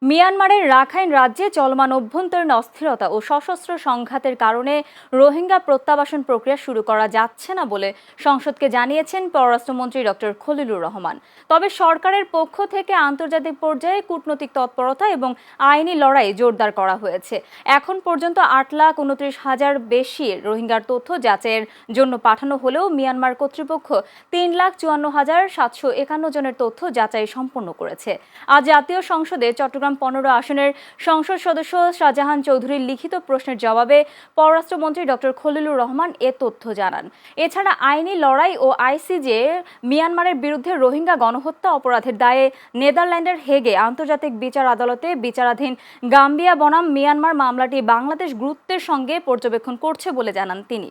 মিয়ানমারের রাখাইন রাজ্যে চলমান অভ্যন্তরীণ অস্থিরতা ও সশস্ত্র সংঘাতের কারণে রোহিঙ্গা প্রত্যাবাসন প্রক্রিয়া শুরু করা যাচ্ছে না বলে সংসদকে জানিয়েছেন পররাষ্ট্রমন্ত্রী ডক্টর খলিলুর রহমান। তবে সরকারের পক্ষ থেকে আন্তর্জাতিক পর্যায়ে কূটনৈতিক তৎপরতা এবং আইনি লড়াই জোরদার করা হয়েছে। এখন পর্যন্ত 8,29,000 বেশি রোহিঙ্গার তথ্য যাচাইয়ের জন্য পাঠানো হলেও মিয়ানমার কর্তৃপক্ষ 3,54,751 জনের তথ্য যাচাই সম্পন্ন করেছে। আজ জাতীয় সংসদে চট্টগ্রাম 15 আসনের সংসদ সদস্য শাহজাহান চৌধুরীর লিখিত প্রশ্নের জবাবে পররাষ্ট্রমন্ত্রী ডক্টর খলিলুর রহমান এ তথ্য জানান। এছাড়া আইনি লড়াই ও আইসিজে মিয়ানমারের বিরুদ্ধে রোহিঙ্গা গণহত্যা অপরাধের দায়ে নেদারল্যান্ডের হেগে আন্তর্জাতিক বিচার আদালতে বিচারাধীন গাম্বিয়া বনাম মিয়ানমার মামলাটি বাংলাদেশ গুরুত্বের সঙ্গে পর্যবেক্ষণ করছে বলে জানান তিনি।